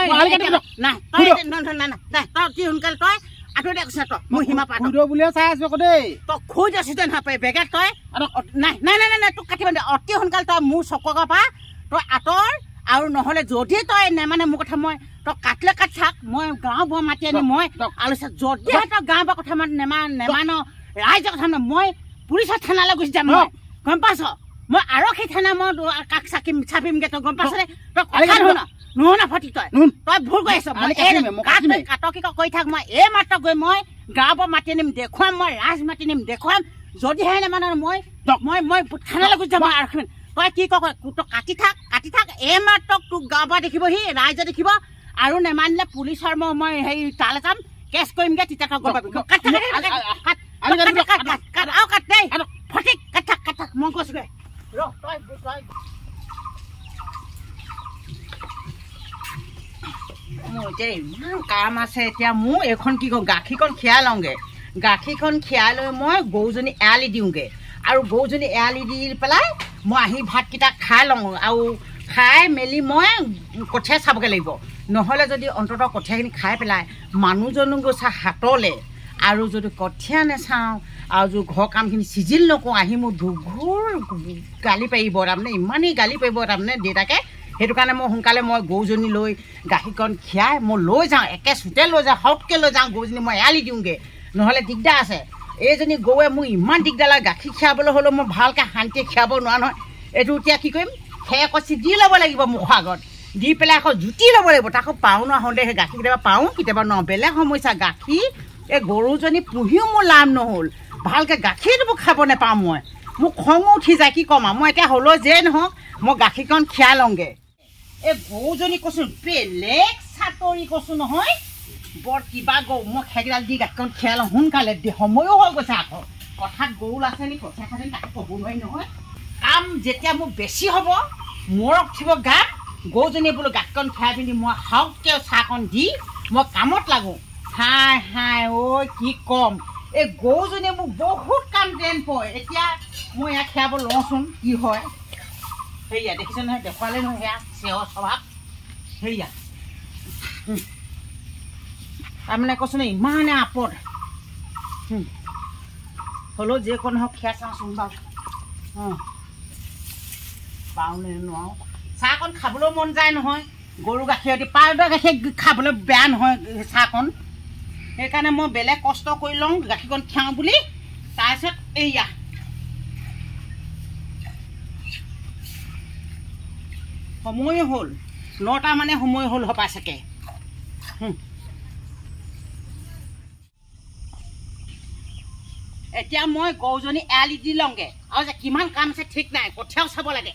তই না তই না তই কি সোনকালে তই আঁতৰি দে কৈছে তই মোৰ সীমা পাৰ বুলিয়ে চাই আছো আকৌ দেই তই খুজ আছিস নাপায় বেগত তই নাই নাই নাই নাই তোক কাটিব দে অতি সোনকালে তই মোৰ চকুৰ পৰা তই আঁতৰ আৰু নহ'লে যদি তই নেমানে মোৰ কথা মই তই কাটিলে কাটি থাক মই গাঁও বৰ মাতি আনি মই আলোচনা যদিহে তই গাঁও বা কথা নেমান ৰাইজৰ কথা মই পুলিচৰ থানালৈ গুচি যাম মই গম পাইছ মই আৰক্ষী থানা মই কাক চাপিমগে তই গম পাইছ তই কথা নুশুনা ফটি তই ভুল কৰি আছ কাটকি কৈ থাক মই এই মাত্ৰ গৈ মই গাঁৱৰ পৰা মাতি আনিম দেখুৱাম মই ৰাজ মাতি নিম দেখুৱাম যদিহে নেমানে মই থানালৈ গুচি যাম আৰক্ষী তই কি তই কাটি থাক এই মাত্ৰ তোক গাঁৱৰ পৰা দেখিবহি ৰাইজে দেখিব আৰু নেমানিলে পুলিচৰ মই হেৰি তালৈ যাম কেছ কৰিমগে তেতিয়া তই গম পাবি কাট মই কৈছোগে মোৰ এতিয়া ইমান কাম আছে এতিয়া মোৰ এইখন কি কওঁ গাখীৰকণ খীৰাই লওঁগে গাখীৰকণ খীৰাই লৈ মই গৰুজনী এৰালি দিওঁগে আৰু গৰুজনী এৰালি দি পেলাই মই আহি ভাতকেইটা খাই লওঁ আৰু খাই মেলি মই কঠীয়া চাবগৈ লাগিব নহ'লে যদি অন্ততঃ কঠীয়াখিনি খাই পেলাই মানুহজনো গৈছে হাতলৈ আৰু যদি কঠীয়া নেচাওঁ আৰু যদি ঘৰৰ কামখিনি চিজিল নকৰোঁ আহি মোৰ দুঘূৰ গালি পাৰিব তাৰমানে ইমানেই গালি পাৰিব তাৰমানে দেউতাকে সেইটো কাৰণে মই সোনকালে মই গৰুজনী লৈ গাখীৰকণ খীৰাই মই লৈ যাওঁ একে চুতে লৈ যাওঁ সৰহকৈ লৈ যাওঁ গৰুজনী মই এৰালি দিওঁগৈ নহ'লে দিগদাৰ আছে এইজনী গৰুৱে মোৰ ইমান দিগদাৰ লাগে গাখীৰ খীৰাবলৈ হ'লেও মই ভালকৈ শান্তিয়ে খীৰাব নোৱাৰা নহয় এইটো এতিয়া কি কৰিম খেৰ কচি দি ল'ব লাগিব মুখৰ আগত দি পেলাই আকৌ জুতি ল'ব লাগিব তাকো পাওঁ নহওঁতে সেই গাখীৰ কেতিয়াবা পাওঁ কেতিয়াবা ন বেলেগ সমস্যা গাখীৰ এই গৰুজনী পুহিও মোৰ লাভ নহ'ল ভালকৈ গাখীৰটো খাব নাপাওঁ মই মোক খঙো উঠি যায় কি ক'ম আৰু মই এতিয়া হ'লেও যেই নহওক মই গাখীৰকণ খীৰাই লওঁগৈ এই গৰুজনী কৈছোঁ বেলেগ চাটৰি কৈছোঁ নহয় বৰ কিবা গৰু মই খেৰকেইডাল দি গাখীৰকণ খীৰাই লওঁ সোনকালে সময়ো হৈ গৈছে আকৌ কথাত গৰু আছে নি কথা খালি তাকে ক'ব নোৱাৰি নহয় কাম যেতিয়া মোৰ বেছি হ'ব মূৰত উঠিব গাত গৰুজনী বোলো গাখীৰকণ খীৰাই পিনি মই হাওককৈ চাহকণ দি মই কামত লাগোঁ হাই ঐ কি ক'ম এই গৰুজনীয়ে মোক বহুত কাম ট্ৰেইন পৰে এতিয়া মই ইয়াক খীৰাব লওঁচোন কি হয় সেয়া দেখিছে নহয় দেখুৱালে নহয় সেয়া চেহৰ স্বভাৱ সেয়া তাৰমানে কৈছোনে ইমানে আপদ হ'লেও যিকণ হওক খীৰা চাওঁচোন বাৰু পাৰোঁনে নোৱাৰোঁ চাহকণ খাবলৈও মন যায় নহয় গৰু গাখীৰেদি পাউদাৰ গাখীৰ খাবলৈ বেয়া নহয় চাহকণ সেইকাৰণে মই বেলেগ কষ্ট কৰি লওঁ গাখীৰকণ খীৰাওঁ বুলি তাৰপিছত এইয়া সময় হ'ল 9টা মানে সময় হ'ল হপাই চাগে এতিয়া মই গৰুজনী এৰালি দি লওঁগৈ আৰু যে কিমান কাম আছে ঠিক নাই কঠীয়াও চাব লাগে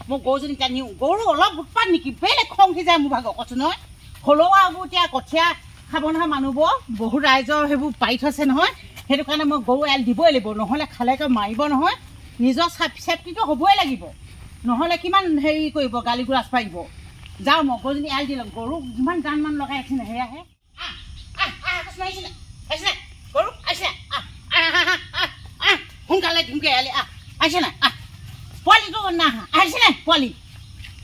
মই গৰুজনী এতিয়া নিওঁ গৰু অলপ উৎপাত নেকি বেলেগ খং উঠি যায় মোৰ ভাগৰ কৈছোঁ নহয় হ'লেও আৰু এতিয়া কঠীয়া খাব নহয় মানুহবোৰ বহুত ৰাইজৰ সেইবোৰ পাৰি থৈছে নহয় সেইটো কাৰণে মই গৰু এৰাল দিবই লাগিব নহ'লে খালেকৈ মাৰিব নহয় নিজৰ চেফটিটো হ'বই লাগিব নহ'লে কিমান হেৰি কৰিব গালি গুৰাজ পাৰিব যাওঁ মই গৰুজনী এৰাল দি লওঁ গৰু যিমান জানমান লগাই আছে নে সেয়াহে গৰু আহিছে সোনকালে ধুমকৈ এৰালি আহিছে নাই পোৱালিটো নাহা আহিছে নাই পোৱালি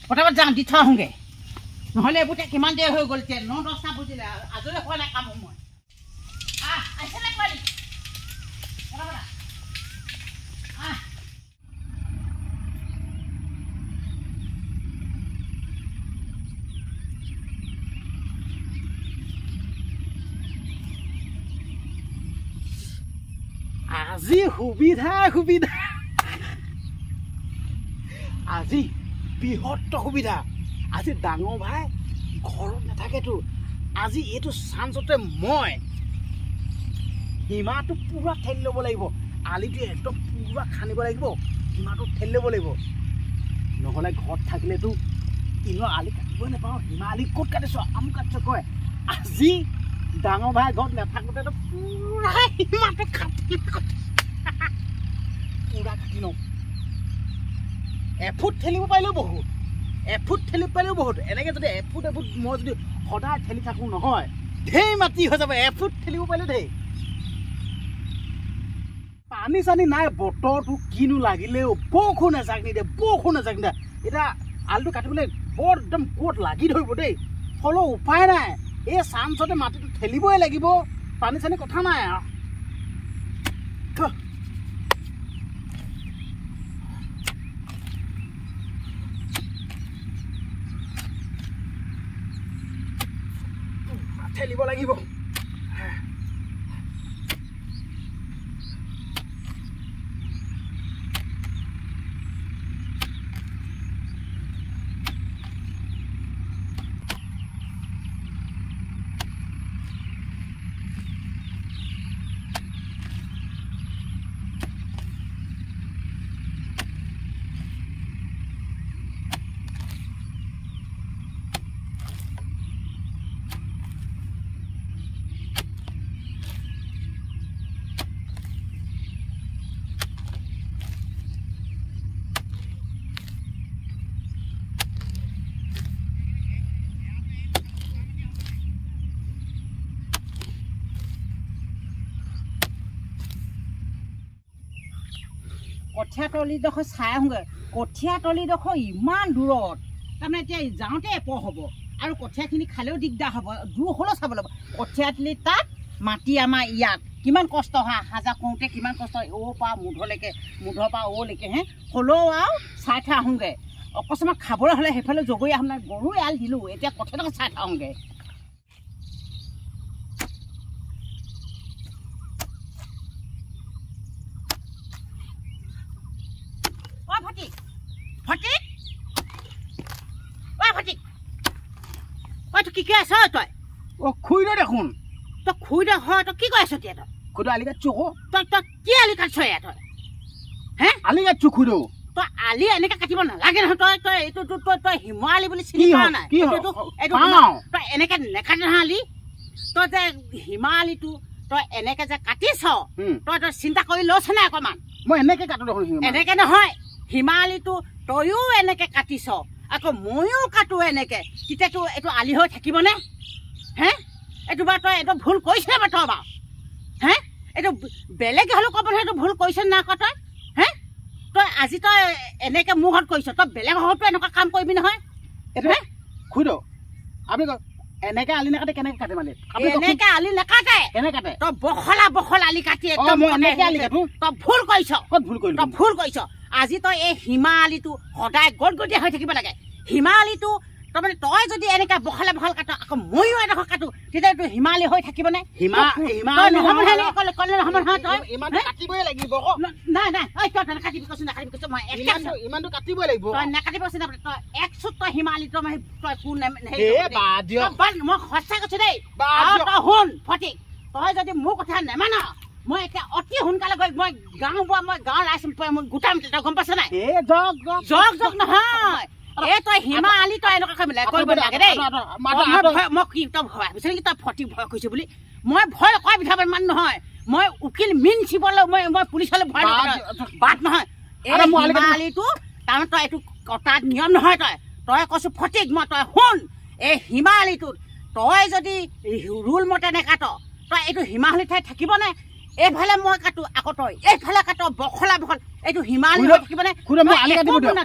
পটাপট যাওঁ দি থৈ আহোঁগৈ নহ'লে এইবোৰ কিমান দেৰি হৈ গ'ল এতিয়া 9-10টা বুজিলে আজৰি হোৱা নাই কাম মই আহিছে নাই পোৱালি আজি সুবিধা আজি বৃহত্তৰ সুবিধা আজি ডাঙৰ ভাই ঘৰত নাথাকেতো আজি এইটো চান্সতে মই সীমাটো পুৰা ঠেলি ল'ব লাগিব আলিটো একদম পুৰা খান্দিব লাগিব সীমাটো ঠেলি ল'ব লাগিব নহ'লে ঘৰত থাকিলেতো ইনৰ আলি কাটিবই নাপাওঁ সীমা আলি ক'ত কাটিছোঁ আমুক কাটিছোঁ কয় আজি ডাঙৰ ভাই ঘৰত নাথাকোঁতেতো পুৰা সীমাটো পুৰা কাটি লওঁ এফুট ঠেলিব পাৰিলেও বহুত এনেকৈ যদি এফুট মই যদি সদায় ঠেলি থাকোঁ নহয় ঢেৰ মাটি হৈ যাব এফুট ঠেলিব পাৰিলে ঢেৰ পানী চানী নাই বতৰটো কিনো লাগিলেও বৰষুণ এজাক নিদিয়ে এতিয়া আলুটো কাটিবলৈ বৰ একদম ক'ত লাগি ধৰিব দেই হ'লেও উপায় নাই এই চাঞ্চতে মাটিটো ঠেলিবই লাগিব পানী চানী কথা নাই আৰু ঠেলিব লাগিব কঠীয়াতলিডোখৰ চাই আহোঁগৈ কঠীয়াতলিডোখৰ ইমান দূৰত তাৰমানে এতিয়া যাওঁতে এপৰ হ'ব আৰু কঠীয়াখিনি খালেও দিগদাৰ হ'ব দূৰ হ'লেও চাব লাগিব কঠীয়াতলি তাত মাটি আমাৰ ইয়াত কিমান কষ্ট হয় অহা যোৱা কৰোঁতে কিমান কষ্ট হয় অ'ৰ পৰা মুধলৈকে মুধৰ পৰা অ'লৈকে হ'লেও আৰু চাই থৈ আহোঁগৈ অকস্মাত খাবলৈ হ'লে সেইফালে জগৰি আহোঁ নাই গৰু এৰাল দিলোঁ এতিয়া কঠীয়াডোখৰ চাই থৈ আহোঁগৈ কি কি আছ তই খুইদে দেখোন তই খুইদে হয় তই কি কৈ আছ এতিয়া তই খুইদে আলি কাটছো তই তই কি আলি কাটছ এয়া তই হে আলি কাটছো খুইদে তই আলি এনেকে কাটিব নালাগে নহয় তই তই এইটো তই তই হিমালি বুলি চিনি পোৱা নাই তই এনেকে নেকাটে নহয় আলি তই যে হিমালিটো তই এনেকে যে কাটিছ তই তই চিন্তা কৰি লৈছ নাই অকণমান মই এনেকে কাটো দেখোন এনেকে নহয় হিমালিটো তয়ো এনেকে কাটিছ আকৌ ময়ো কাটো এনেকে তেতিয়াতো এইটো আলি হৈ থাকিবনে হে এইটো বাৰু তই এইটো ভুল কৰিছে বাৰু তই বাৰু হে এইটো বেলেগে হ'লেও ক'ব নহয় এইটো ভুল কৰিছে না আকৌ তই হে তই আজি তই এনেকে মোৰ ঘৰত কৰিছ তই বেলেগ ঘৰতো এনেকুৱা কাম কৰিবি নহয় এইটো খুইদ আপুনি এনেকে আলি নাকাটে কেনেকে কাটে মানে এনেকে আলি নাকাটে কেনেকে কাটে তই বখলা আলি কাটি তই ভুল কৰিছ ক'ত ভুল কৰিলি তই ভুল কৰিছ আজি তই এই হিমা আলিটো সদায় গটগটীয়া হৈ থাকিব লাগে হিমা আলিটো তাৰমানে তই যদি এনেকে বখলা কাট আকৌ ময়ো এডোখৰ কাটো তেতিয়া এইটো হিমালী হৈ থাকিবনে কাটিবই লাগিব নাই নাই তই নাকাটিবি কৈছো নাকাটিবি কৈছো মই ইমানটো কাটিবই লাগিব তই নাকাটিব কৈছো তই এক চুট তই হিমালী তই কোন মই সঁচাই কৈছো দেই তই শুন ফটিক তই যদি মোৰ কথা নেমান মই এতিয়া অতি সোনকালে গৈ মই গাঁৱৰ ৰাইজ গোটাম তই গম পাইছ নাই জগ নহয় এই তই হিমা আলি তই এনেকুৱা কৰিব লাগে দেই মই কি তই ভয় ভাবিছ নেকি তই ফটিক ভয় কৰিছো বুলি মই ভয় কৰা বিধান মানুহ নহয় মই উকিল মিন চিবলৈ মই পুলিচলৈ ভয় বাট নহয় এই হিমা আলিটো তাৰমানে তই এইটো কটাত নিয়ম নহয় তই কৈছো ফটিক মই তই শুন এই হিমা আলিটোত তই যদি ৰুল মতে নেকাট তই এইটো হিমালয় ঠাই থাকিবনে এইফালে মই কাটো আকৌ তই এইফালে কাট বখলা এইটো হিমালয় থাকিবনে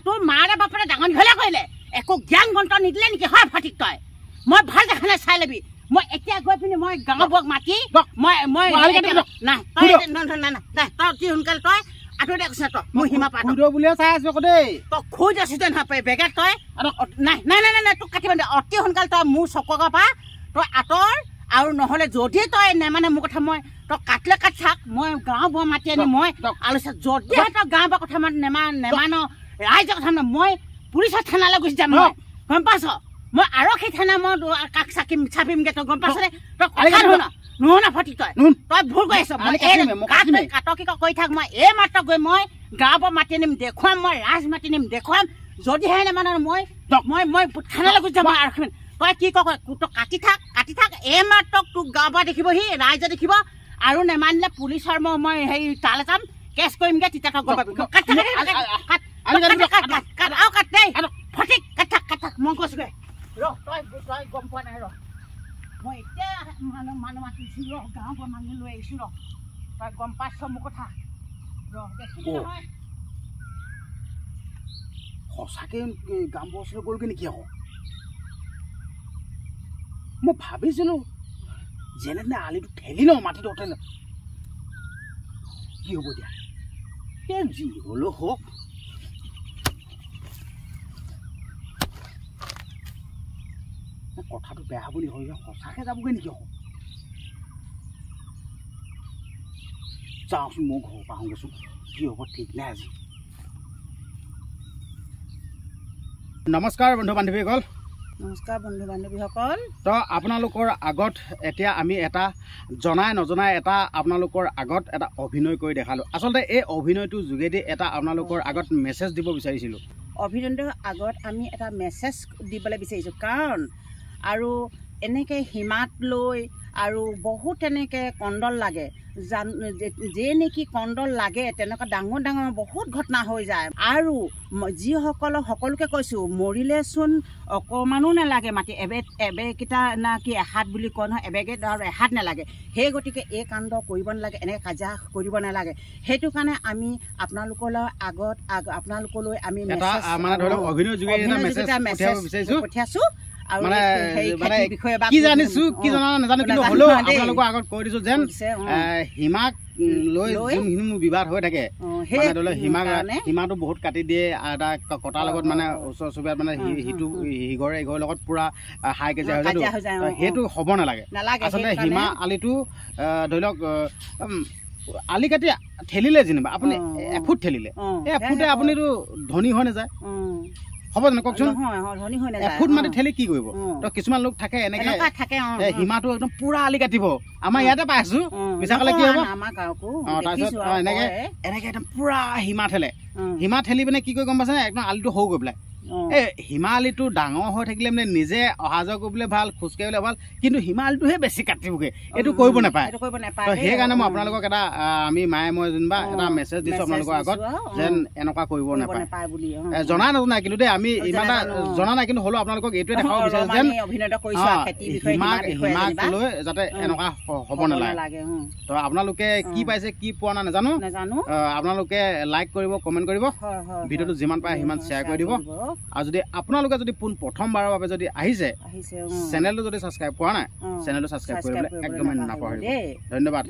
তোৰ মাৰে বাপৰে ডাঙৰ দীঘলীয়া কৰিলে একো জ্ঞান গন্ত নিদিলে নেকি হয় ফটিক তই মই ভাল দেখা নাই চাই ল'বি মই এতিয়া গৈ পিনি মই গাঁৱৰ বোৱাক মাতি মই নাই তই অতি সোনকালে তই আঁতৰি কৈছে তই মোৰ হিমা পাত বুলিয়ে চাই আছো আকৌ দেই তই খুজ আছো তই নহয় বেগেত তই নাই তোক কাটিব দে অতি সোনকালে তই মোৰ চকুৰ পৰা তই আঁতৰ আৰু নহ'লে যদি তই নেমানে মোৰ কথা মই তই কাটিলে কাটি থাক মই গাঁও বোৱা মাতি আনি মই আলোচনা যদিহে তই গাঁও বোৱা কথা নেমান ৰাইজৰ কথা মই পুলিচৰ থানালৈ গুচি যাম মই গম পাইছ মই আৰক্ষী থানা মই কাষ চাপিমগে তই গম পাইছ তই কথা নুশুনা ফটিক তই ভুল কৰি আছ কাটকি কৰি থাক মই এই মাত্ৰ গৈ মই গাঁৱৰ পৰা মাতি আনিম দেখুৱাম মই ৰাইজ মাতি আনিম দেখুৱাম যদিহে নেমানে মই থানালৈ গুচি যাম আৰক্ষী তই কি তই কাটি থাক এই মাত্ৰ তোক গাঁৱৰ পৰা দেখিবহি ৰাইজে দেখিব আৰু নেমানিলে পুলিচৰ মই হেৰি তালৈ যাম কেছ কৰিমগে তেতিয়া তই গম পাবি ফটিক কাট থাক মই কৈছোগৈ তই গম পোৱা নাই মই এতিয়া মানুহ মাতিছো গাঁৱৰ পৰা মানুহ লৈ আহিছো তই গম পাইছ মোৰ কথা সঁচাকে গাঁও বছৰ গ'লগৈ নেকি আকৌ মই ভাবিছিলোঁ যেনে তেনে আলিটো ঠেলি লওঁ মাটিটো অঁতাই লওঁ কি হ'ব দিয়া এই যি হ'লেও হওক কথাটো বেয়া বুলি হৈ সঁচাকৈ যাবগৈ নেকি আকৌ যাওঁচোন মই ঘৰৰ পৰা আহোঁগৈচোন কি হ'ব ঠিক নাই আজি নমস্কাৰ বন্ধু বান্ধৱীসকল নমস্কাৰ বন্ধু বান্ধৱীসকল তো আপোনালোকৰ আগত এতিয়া আমি এটা জনাই নজনাই এটা আপোনালোকৰ আগত এটা অভিনয় কৰি দেখালোঁ আচলতে এই অভিনয়টোৰ যোগেদি এটা আপোনালোকৰ আগত মেছেজ দিব বিচাৰিছিলোঁ অভিনয়টোৰ আগত আমি এটা মেছেজ দিবলৈ বিচাৰিছোঁ কাৰণ আৰু এনেকৈ সীমাত লৈ আৰু বহুত তেনেকৈ কণ্ডল লাগে যে নেকি কণ্ডল লাগে তেনেকুৱা ডাঙৰ ডাঙৰ বহুত ঘটনা হৈ যায় আৰু যিসকলক সকলোকে কৈছোঁ মৰিলেচোন অকণমানো নালাগে মাটি এবেগকেইটা না কি এহাত বুলি কয় নহয় এবেগে আৰু এহাত নালাগে সেই গতিকে এই কাণ্ড কৰিব নালাগে এনেকৈ কাজিয়া কৰিব নালাগে সেইটো কাৰণে আমি আপোনালোকলৈ আগত আপোনালোকলৈ আমি পঠিয়াছোঁ কি জানিছোঁ কি জনা নাজানো কিন্তু হ'লেও আপোনালোকৰ আগত কৈ দিছোঁ যেন সীমাক লৈ যোনখিনি মোৰ বিবাদ হৈ থাকে মানে ধৰি লওক সীমাটো বহুত কাটি দিয়ে এটা কটাৰ লগত মানে ওচৰ চুবুৰীয়াত মানে সিটো সিঘৰে ইঘৰৰ লগত পুৰা হাই কাজিয়া হৈ যায় সেইটো হ'ব নালাগে আচলতে সীমা আলিটো ধৰি লওক আলি কাটি ঠেলিলে যেনিবা আপুনি এফুট ঠেলিলে এই এফুটে আপুনিতো ধনী হৈ নাযায় হ'ব জানো কওকচোন এফুট মাটি ঠেলি কি কৰিব তো কিছুমান লোক থাকে এনেকে সীমাটো একদম পুৰা আলি কাটিব আমাৰ ইয়াতে পাই আছো মিছা ক'লে কি হ'ব তাৰপিছত এনেকে একদম পুৰা সীমা ঠেলে সীমা ঠেলি পিনে কি কৰি গম পাইছে একদম আলিটো সৰু গৈ পেলাই এই সীমা আলিটো ডাঙৰ হৈ থাকিলে মানে নিজে অহা যোৱা কৰিবলৈ ভাল খোজকাঢ়িবলৈ ভাল কিন্তু সীমা আলিটোহে বেছি কাটিবগৈ এইটো কৰিব নাপায় তো সেইকাৰণে মই আপোনালোকক এটা আমি মায়ে মই যেনিবা এটা মেছেজ দিছোঁ আপোনালোকৰ আগত যেন এনেকুৱা কৰিব নাপায় জনা নজনা কিন্তু দেই আমি ইমান এটা জনা নাই কিন্তু হ'লেও আপোনালোকক এইটোৱে দেখাব বিচাৰিছোঁ যেন সীমাক লৈ যাতে এনেকুৱা হ'ব নালাগে তো আপোনালোকে কি পাইছে কি পোৱা নাই নাজানো আপোনালোকে লাইক কৰিব কমেণ্ট কৰিব ভিডিঅ'টো যিমান পাৰে সিমান শ্বেয়াৰ কৰি দিব আৰু যদি আপোনালোকে যদি প্ৰথমবাৰৰ বাবে যদি আহিছে চেনেলটো যদি ছাবস্ক্ৰাইব কৰা নাই চেনেলটো ছাবস্ক্ৰাইব কৰিবলৈ একদমেই নাপাহৰিব ধন্যবাদ